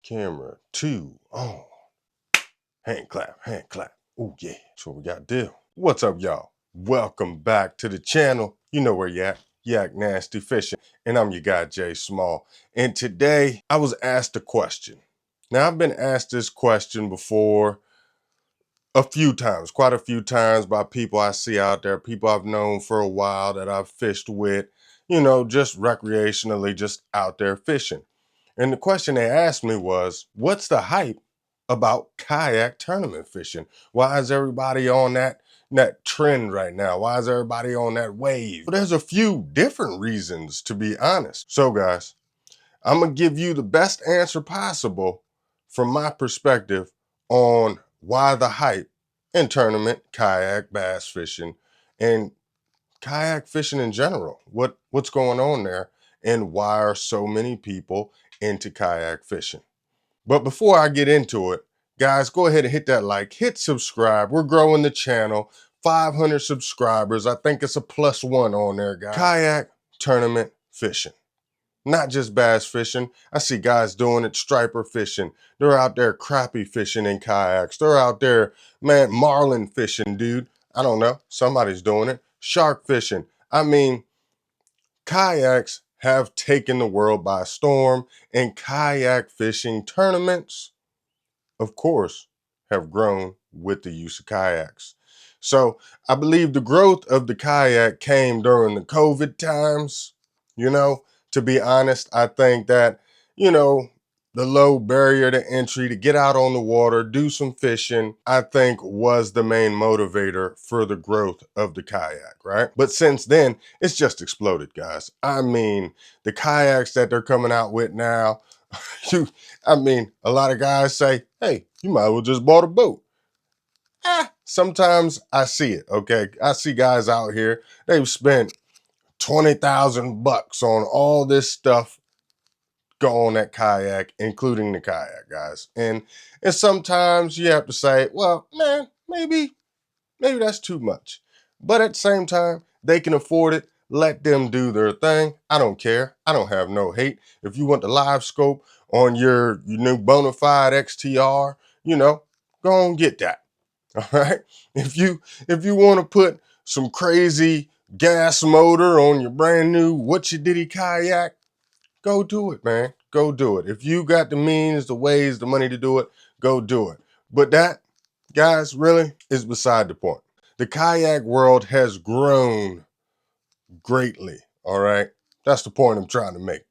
Camera 2 on. Hand clap, hand clap. Oh yeah, that's what we got to do. What's up, y'all? Welcome back to the channel. You know where you at. Yak Nasty Fishing. And I'm your guy, Jay Small. And today, I was asked a question. Now, I've been asked this question before a few times, quite a few times by people I see out there, people I've known for a while that I've fished with, just recreationally, just out there fishing. And the question they asked me was, what's the hype about kayak tournament fishing? Why is everybody on that trend right now? Why is everybody on that wave? Well, there's a few different reasons, to be honest. So guys, I'm gonna give you the best answer possible from my perspective on why the hype in tournament kayak bass fishing and kayak fishing in general. What's going on there and why are so many people into kayak fishing? But before I get into it, guys, go ahead and hit that like, hit subscribe. We're growing the channel, 500 subscribers. I think it's a +1 on there, guys. Kayak tournament fishing. Not just bass fishing. I see guys doing it, striper fishing. They're out there crappie fishing in kayaks. They're out there, man, marlin fishing, dude. I don't know. Somebody's doing it. Shark fishing. I mean, kayaks have taken the world by storm, and kayak fishing tournaments, of course, have grown with the use of kayaks. So I believe the growth of the kayak came during the COVID times. To be honest, I think that, the low barrier to entry to get out on the water, do some fishing, I think was the main motivator for the growth of the kayak, right? But since then, it's just exploded, guys. I mean, the kayaks that they're coming out with now, a lot of guys say, hey, you might as well just bought a boat. Sometimes I see it, okay? I see guys out here, they've spent 20,000 bucks on all this stuff, go on that kayak, including the kayak, guys. And sometimes you have to say, well, man, maybe that's too much. But at the same time, they can afford it. Let them do their thing. I don't care. I don't have no hate. If you want the live scope on your new Bonafide XTR, go and get that. All right. If you want to put some crazy gas motor on your brand new what you diddy kayak, go do it, man. Go do it. If you got the means, the ways, the money to do it, go do it. But that, guys, really is beside the point. The kayak world has grown greatly, all right? That's the point I'm trying to make.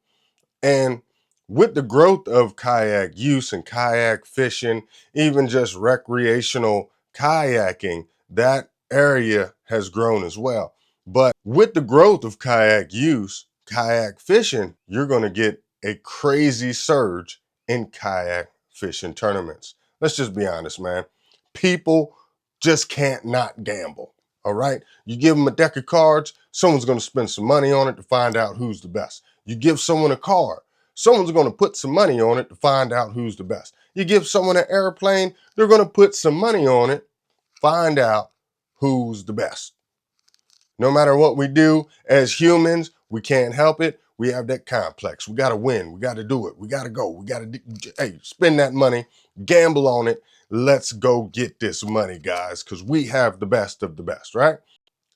And with the growth of kayak use and kayak fishing, even just recreational kayaking, that area has grown as well. But with the growth of kayak use, kayak fishing, you're going to get a crazy surge in kayak fishing tournaments. Let's just be honest, man. People just can't not gamble. All right. You give them a deck of cards, someone's going to spend some money on it to find out who's the best. You give someone a car, someone's going to put some money on it to find out who's the best. You give someone an airplane, they're going to put some money on it, find out who's the best. No matter what we do as humans, we can't help it. We have that complex. We got to win. We got to do it. We got to go. We got to, spend that money, gamble on it. Let's go get this money, guys, because we have the best of the best, right?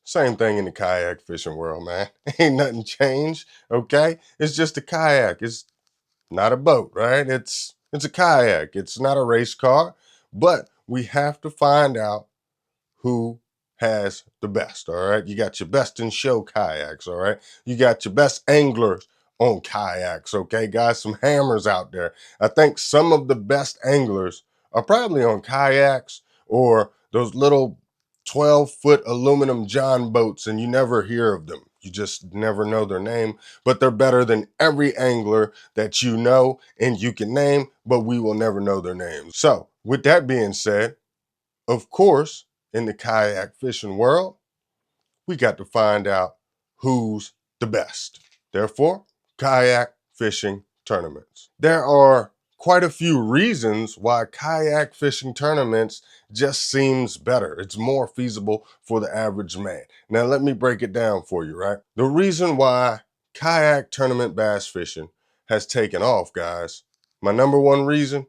Same thing in the kayak fishing world, man. Ain't nothing changed, okay? It's just a kayak. It's not a boat, right? It's a kayak. It's not a race car, but we have to find out who has the best, all right? You got your best in show kayaks, all right? You got your best anglers on kayaks, okay, guys? Some hammers out there. I think some of the best anglers are probably on kayaks or those little 12-foot aluminum John boats, and you never hear of them. You just never know their name, but they're better than every angler that you know and you can name, but we will never know their names. So with that being said, of course, in the kayak fishing world, we got to find out who's the best. Therefore, kayak fishing tournaments. There are quite a few reasons why kayak fishing tournaments just seems better. It's more feasible for the average man. Now, let me break it down for you, right? The reason why kayak tournament bass fishing has taken off, guys, My number one reason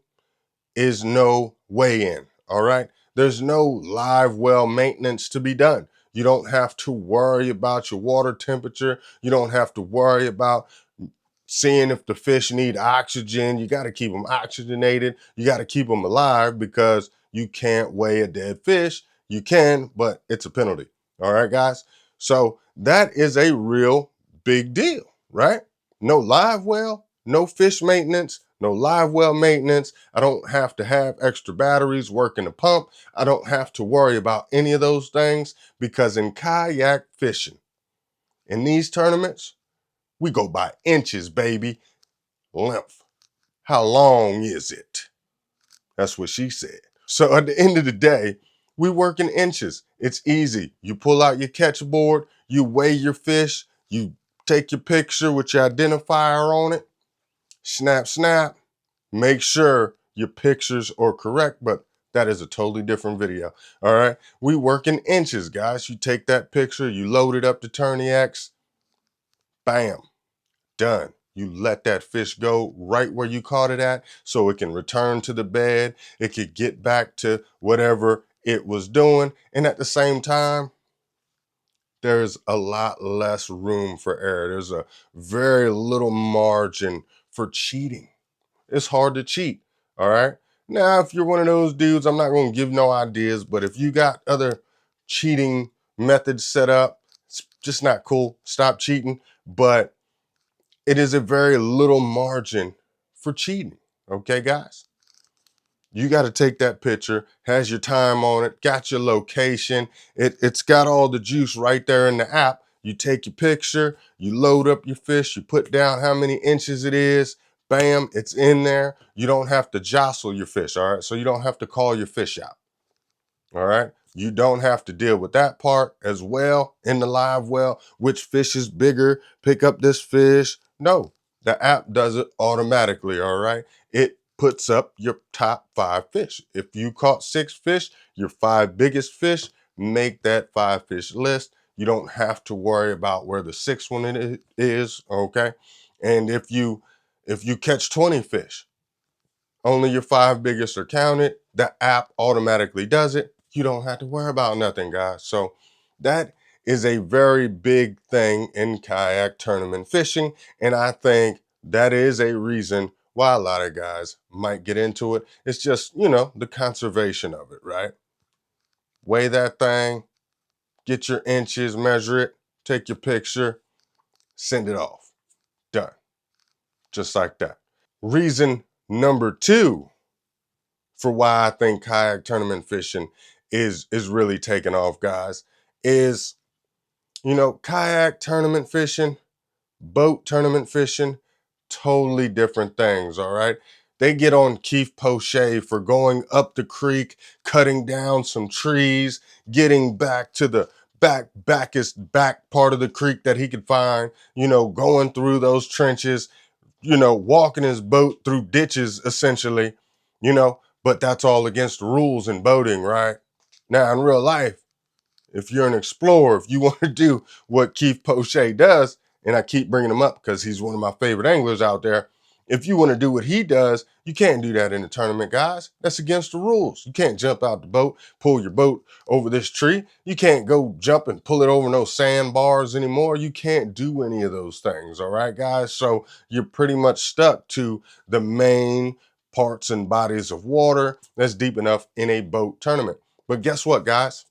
is no weigh-in, all right? There's no live well maintenance to be done. You don't have to worry about your water temperature. You don't have to worry about seeing if the fish need oxygen. You got to keep them oxygenated. You got to keep them alive because you can't weigh a dead fish. You can, but it's a penalty. All right, guys? So that is a real big deal, right? No live well, no fish maintenance, no live well maintenance. I don't have to have extra batteries working the pump. I don't have to worry about any of those things because in kayak fishing, in these tournaments, we go by inches, baby. Length. How long is it? That's what she said. So at the end of the day, we work in inches. It's easy. You pull out your catch board, you weigh your fish, you take your picture with your identifier on it, snap, snap. Make sure your pictures are correct, but that is a totally different video. All right. We work in inches, guys. You take that picture, you load it up to TourneyX, bam. Done. You let that fish go right where you caught it at so it can return to the bed. It could get back to whatever it was doing. And at the same time, there's a lot less room for error. There's a very little margin for cheating. It's hard to cheat. All right. Now, if you're one of those dudes, I'm not going to give no ideas, but if you got other cheating methods set up, it's just not cool. Stop cheating. But it is a very little margin for cheating. Okay, guys? You got to take that picture, has your time on it, got your location. It's got all the juice right there in the app. You take your picture, you load up your fish, you put down how many inches it is, bam, it's in there. You don't have to jostle your fish, all right? So you don't have to call your fish out. All right. You don't have to deal with that part as well in the live well. Which fish is bigger? Pick up this fish. No, the app does it automatically. All right. It puts up your top 5 fish. If you caught 6 fish, your 5 biggest fish, make that 5 fish list. You don't have to worry about where the sixth one is. Okay. And if you catch 20 fish, only your 5 biggest are counted. The app automatically does it. You don't have to worry about nothing, guys. So that is a very big thing in kayak tournament fishing. And I think that is a reason why a lot of guys might get into it. It's just, the conservation of it, right? Weigh that thing, get your inches, measure it, take your picture, send it off. Done. Just like that. Reason number 2 for why I think kayak tournament fishing is really taking off, guys, is kayak tournament fishing, boat tournament fishing, totally different things. All right. They get on Keith Poche for going up the creek, cutting down some trees, getting back to the back part of the creek that he could find, going through those trenches, walking his boat through ditches, essentially, but that's all against the rules in boating, right? Now, in real life, if you're an explorer, if you want to do what Keith Poche does, and I keep bringing him up because he's one of my favorite anglers out there. If you want to do what he does, you can't do that in a tournament, guys. That's against the rules. You can't jump out the boat, pull your boat over this tree. You can't go jump and pull it over no sandbars anymore. You can't do any of those things, all right, guys? So you're pretty much stuck to the main parts and bodies of water that's deep enough in a boat tournament. But guess what, guys?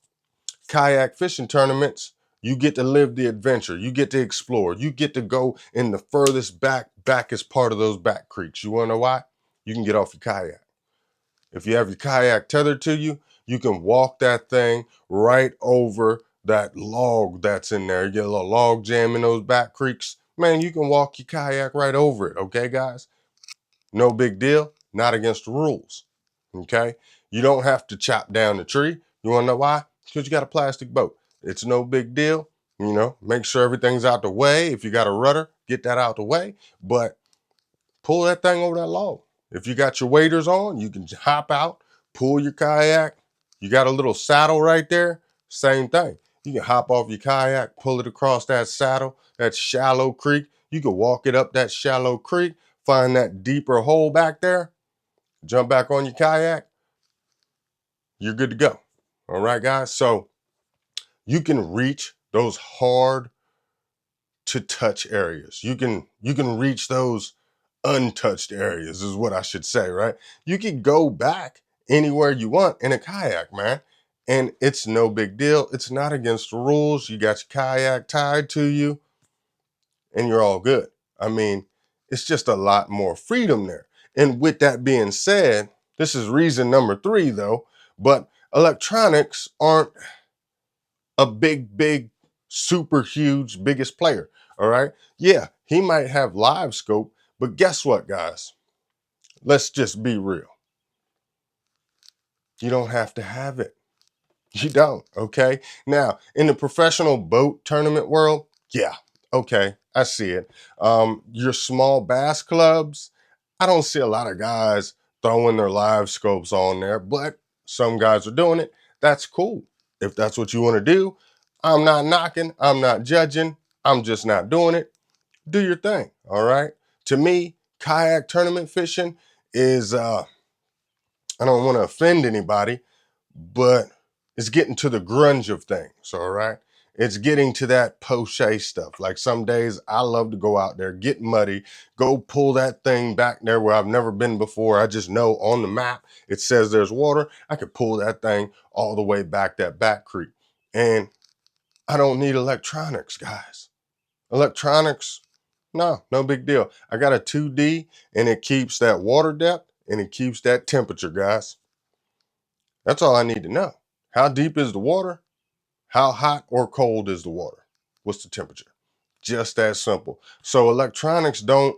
Kayak fishing tournaments, you get to live the adventure. You get to explore. You get to go in the furthest backest part of those back creeks. You want to know why? You can get off your kayak. If you have your kayak tethered to you, you can walk that thing right over that log that's in there. You get a little log jam in those back creeks. Man, you can walk your kayak right over it. Okay, guys? No big deal. Not against the rules. Okay? You don't have to chop down the tree. You want to know why? Because you got a plastic boat. It's no big deal. Make sure everything's out the way. If you got a rudder, get that out the way. But pull that thing over that log. If you got your waders on, you can hop out, pull your kayak. You got a little saddle right there. Same thing. You can hop off your kayak, pull it across that saddle, that shallow creek. You can walk it up that shallow creek, find that deeper hole back there, jump back on your kayak, you're good to go. All right, guys. So you can reach those hard to touch areas. You can reach those untouched areas is what I should say, right? You can go back anywhere you want in a kayak, man. And it's no big deal. It's not against the rules. You got your kayak tied to you and you're all good. I mean, it's just a lot more freedom there. And with that being said, this is reason number 3 though, but electronics aren't a big, super huge, biggest player. All right. Yeah, he might have live scope, but guess what, guys? Let's just be real. You don't have to have it. You don't. Okay. Now, in the professional boat tournament world, yeah, okay, I see it. Your small bass clubs, I don't see a lot of guys throwing their live scopes on there, but some guys are doing it. That's cool. If that's what you want to do, I'm not knocking, I'm not judging, I'm just not doing it. Do your thing. All right. To me, kayak tournament fishing is I don't want to offend anybody, but it's getting to the grunge of things, all right? It's getting to that poche stuff. Like some days I love to go out there, get muddy, go pull that thing back there where I've never been before. I just know on the map it says there's water. I could pull that thing all the way back that back creek. And I don't need electronics, guys. Electronics, no big deal. I got a 2D and it keeps that water depth and it keeps that temperature, guys. That's all I need to know. How deep is the water? How hot or cold is the water? What's the temperature? Just that simple. So electronics don't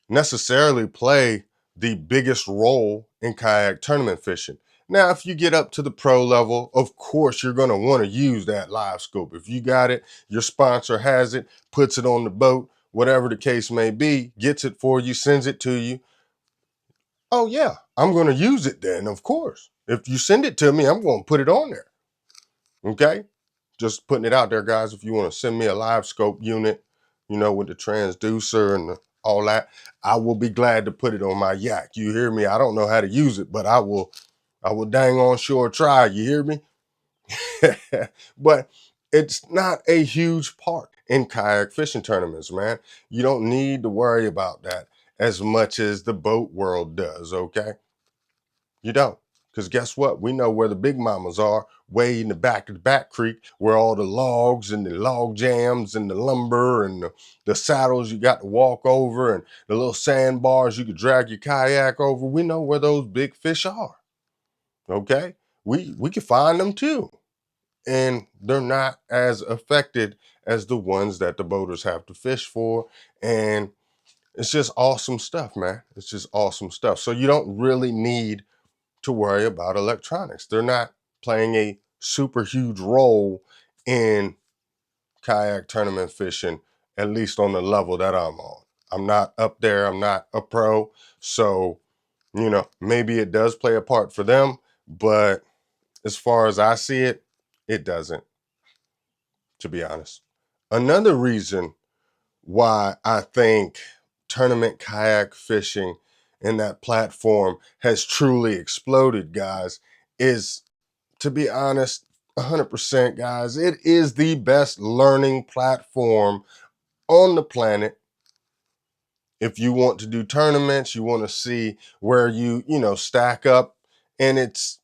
necessarily play the biggest role in kayak tournament fishing. Now, if you get up to the pro level, of course, you're going to want to use that live scope. If you got it, your sponsor has it, puts it on the boat, whatever the case may be, gets it for you, sends it to you. Oh, yeah, I'm going to use it then, of course. If you send it to me, I'm going to put it on there. Okay? Just putting it out there, guys. If you want to send me a live scope unit, with the transducer and all that, I will be glad to put it on my yak. You hear me? I don't know how to use it, but I will dang on sure try. You hear me? But it's not a huge part in kayak fishing tournaments, man. You don't need to worry about that as much as the boat world does, okay? You don't. Because guess what? We know where the big mamas are, way in the back of the back creek, where all the logs and the log jams and the lumber and the saddles you got to walk over and the little sandbars you could drag your kayak over. We know where those big fish are. Okay? We can find them too. And they're not as affected as the ones that the boaters have to fish for. And it's just awesome stuff, man. It's just awesome stuff. So you don't really need to worry about electronics. They're not playing a super huge role in kayak tournament fishing, at least on the level that I'm on. I'm not up there, I'm not a pro. So, maybe it does play a part for them, but as far as I see it, it doesn't, to be honest. Another reason why I think tournament kayak fishing and that platform has truly exploded, guys, is, to be honest, 100%, guys, it is the best learning platform on the planet. If you want to do tournaments, you want to see where you stack up, and it's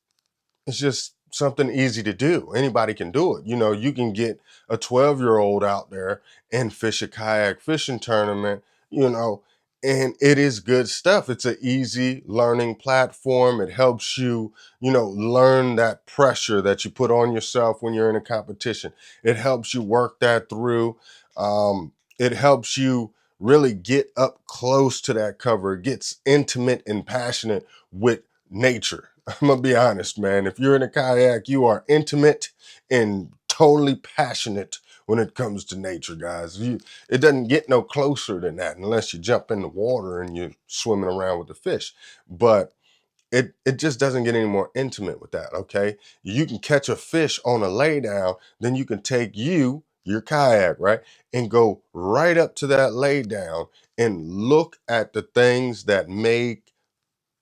just something easy to do. Anybody can do it. You can get a 12-year-old out there and fish a kayak fishing tournament, you know, and it is good stuff. It's an easy learning platform. It helps you, learn that pressure that you put on yourself when you're in a competition. It helps you work that through. It helps you really get up close to that cover. It gets intimate and passionate with nature. I'm gonna be honest, man. If you're in a kayak, you are intimate and totally passionate when it comes to nature, guys. It doesn't get no closer than that unless you jump in the water and you're swimming around with the fish. But it just doesn't get any more intimate with that, okay? You can catch a fish on a lay down, then you can take your kayak, right, and go right up to that lay down and look at the things that make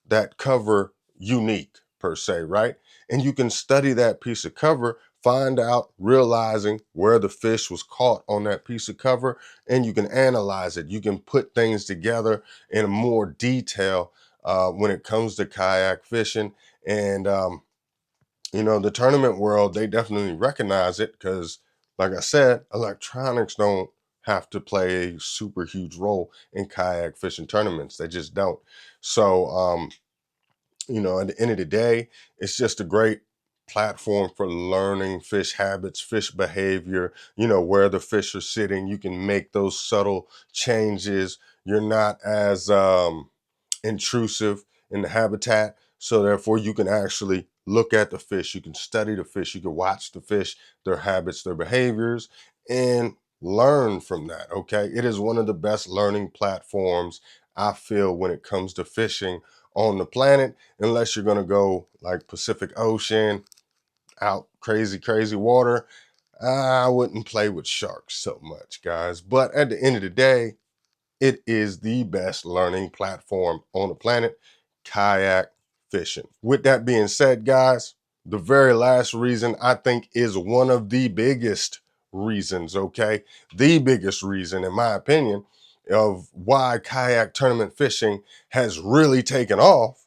that cover unique per se, right? And you can study that piece of cover, find out, realizing where the fish was caught on that piece of cover, and you can analyze it. You can put things together in more detail when it comes to kayak fishing. And the tournament world, they definitely recognize it because, like I said, electronics don't have to play a super huge role in kayak fishing tournaments. They just don't. So, at the end of the day, it's just a great platform for learning fish habits, fish behavior, where the fish are sitting. You can make those subtle changes. You're not as intrusive in the habitat. So therefore you can actually look at the fish, you can study the fish, you can watch the fish, their habits, their behaviors, and learn from that. Okay. It is one of the best learning platforms I feel when it comes to fishing on the planet, unless you're going to go like Pacific Ocean, out crazy, crazy water. I wouldn't play with sharks so much, guys. But at the end of the day, it is the best learning platform on the planet, kayak fishing. With that being said, guys, the very last reason I think is one of the biggest reasons, okay? The biggest reason, in my opinion, of why kayak tournament fishing has really taken off: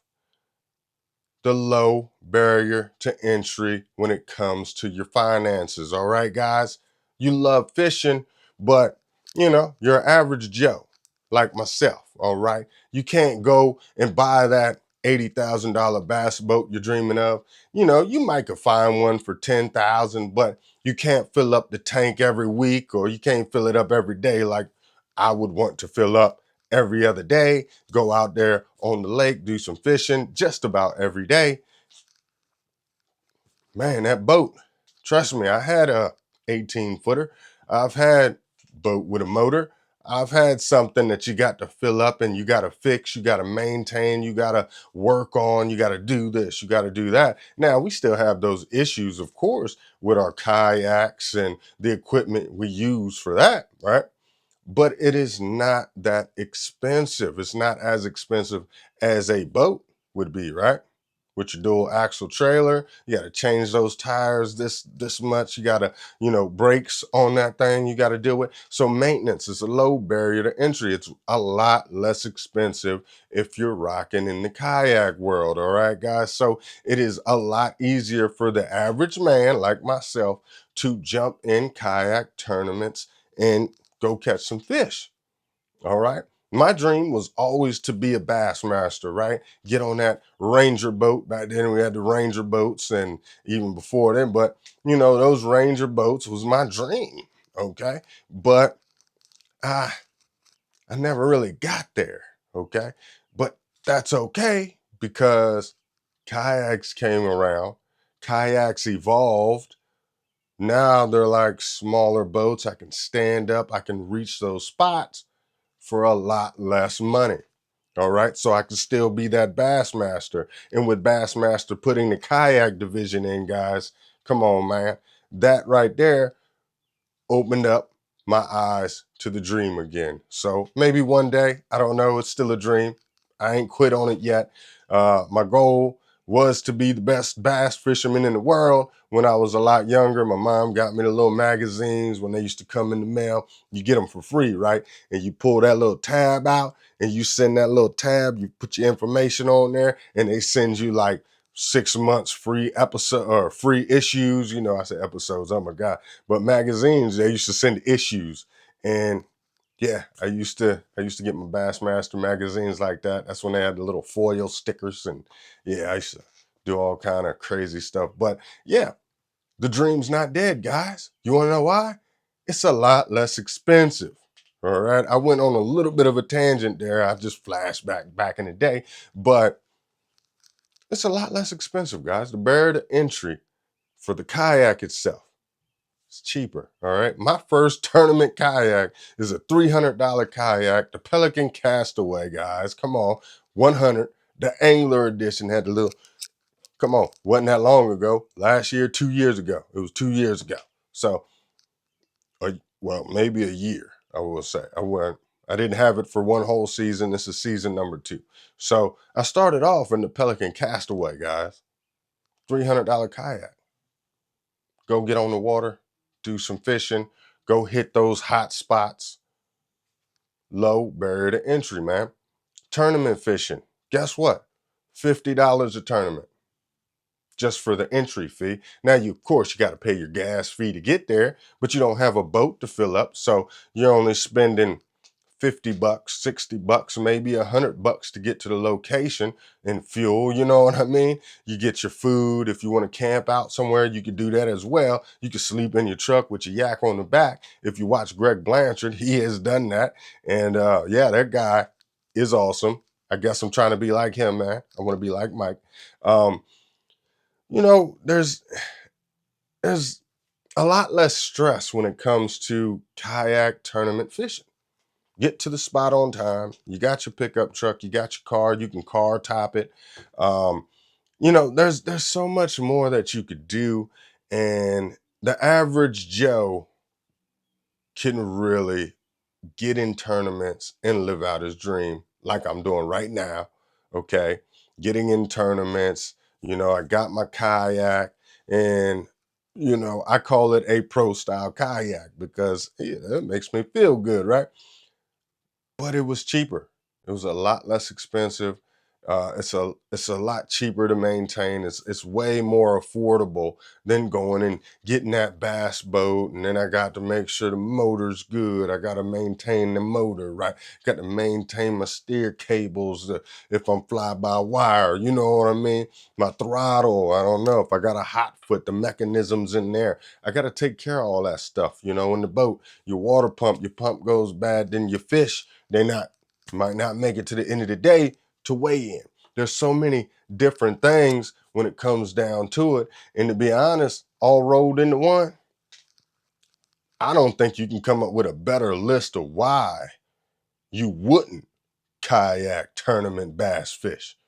the low barrier to entry when it comes to your finances. All right, guys, you love fishing, but you're an average Joe like myself. All right, you can't go and buy that $80,000 bass boat you're dreaming of. You might could find one for 10,000, but you can't fill up the tank every week, or you can't fill it up every day like I would want to fill up every other day. Go out there on the lake, do some fishing just about every day. Man, that boat, trust me, I had a 18 footer. I've had boat with a motor. I've had something that you got to fill up and you got to fix, you got to maintain, you got to work on, you got to do this, you got to do that. Now, we still have those issues, of course, with our kayaks and the equipment we use for that, right? But it is not that expensive. It's not as expensive as a boat would be, right? With your dual axle trailer, you got to change those tires this much. You got to, brakes on that thing you got to deal with. So maintenance is a low barrier to entry. It's a lot less expensive if you're rocking in the kayak world. All right, guys. So it is a lot easier for the average man like myself to jump in kayak tournaments and go catch some fish. All right. My dream was always to be a bass master, right? Get on that Ranger boat. Back then we had the Ranger boats, and even before then, but those Ranger boats was my dream. Okay. But I I never really got there. Okay. But that's okay because kayaks came around, kayaks evolved. Now they're like smaller boats. I can stand up, I can reach those spots for a lot less money. All right. So I can still be that Bassmaster. And with Bassmaster putting the kayak division in, guys, come on, man. That right there opened up my eyes to the dream again. So maybe one day, I don't know, it's still a dream. I ain't quit on it yet. My goal was to be the best bass fisherman in the world. When I was a lot younger, my mom got me the little magazines when they used to come in the mail. You get them for free, right? And you pull that little tab out and you send that little tab, you put your information on there, and they send you like 6 months free episode or free issues. I say episodes, oh my God. But magazines, they used to send issues. And yeah, I used to get my Bassmaster magazines like that. That's when they had the little foil stickers. And yeah, I used to do all kind of crazy stuff. But yeah, the dream's not dead, guys. You want to know why? It's a lot less expensive. All right. I went on a little bit of a tangent there. I just flashed back in the day, but it's a lot less expensive, guys. The barrier to entry for the kayak itself, it's cheaper. All right. My first tournament kayak is a $300 kayak, the Pelican Castaway, guys. Come on. 100. The Angler Edition had the little, come on. Wasn't that long ago. Last year, 2 years ago. It was 2 years ago. So, well, maybe a year, I will say. I went I didn't have it for one whole season. This is season number 2. So I started off in the Pelican Castaway, guys. $300 kayak. Go get on the water, do some fishing, go hit those hot spots. Low barrier to entry, man. Tournament fishing. Guess what? $50 a tournament just for the entry fee. Now, of course, you got to pay your gas fee to get there, but you don't have a boat to fill up. So you're only spending 50 bucks, 60 bucks, maybe $100 to get to the location and fuel. You know what I mean? You get your food. If you want to camp out somewhere, you could do that as well. You could sleep in your truck with your yak on the back. If you watch Greg Blanchard, he has done that. And yeah, that guy is awesome. I guess I'm trying to be like him, man. I want to be like Mike. Um, there's a lot less stress when it comes to kayak tournament fishing. Get to the spot on time. You got your pickup truck, you got your car, you can car top it. There's so much more that you could do, and the average Joe can really get in tournaments and live out his dream like I'm doing right now. Okay. Getting in tournaments, I got my kayak, and I call it a pro style kayak because it makes me feel good, right? But it was cheaper. It was a lot less expensive. It's a lot cheaper to maintain. It's way more affordable than going and getting that bass boat. And then I got to make sure the motor's good. I got to maintain the motor, right? Got to maintain my steer cables if I'm fly by wire. You know what I mean? My throttle. I don't know if I got a hot foot. The mechanisms in there. I got to take care of all that stuff. In the boat, your water pump, your pump goes bad, then your fish might not make it to the end of the day to weigh in. There's so many different things when it comes down to it. And to be honest, all rolled into one, I don't think you can come up with a better list of why you wouldn't kayak tournament bass fish.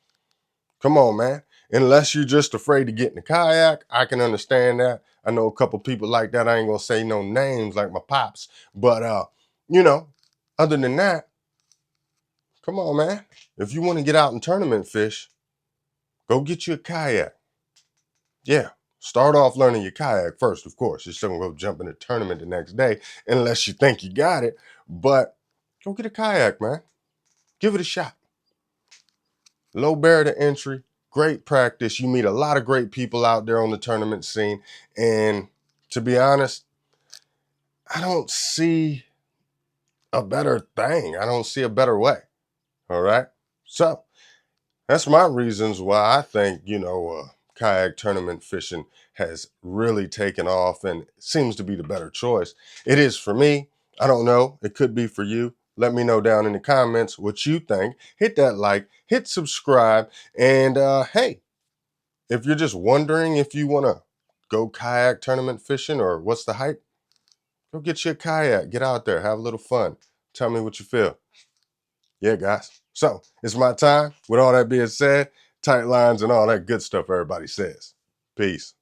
Come on, man. Unless you're just afraid to get in the kayak, I can understand that. I know a couple people like that. I ain't gonna say no names like my pops. But other than that, come on, man. If you want to get out and tournament fish, go get you a kayak. Yeah. Start off learning your kayak first, of course. You're still gonna go jump in a tournament the next day, unless you think you got it. But go get a kayak, man. Give it a shot. Low barrier to entry, great practice. You meet a lot of great people out there on the tournament scene. And to be honest, I don't see a better thing. I don't see a better way. All right. So that's my reasons why I think, kayak tournament fishing has really taken off and seems to be the better choice. It is for me. I don't know. It could be for you. Let me know down in the comments what you think. Hit that like, hit subscribe. And hey, if you're just wondering if you want to go kayak tournament fishing or what's the hype, go get you a kayak. Get out there. Have a little fun. Tell me what you feel. Yeah, guys. So it's my time. With all that being said, tight lines and all that good stuff everybody says. Peace.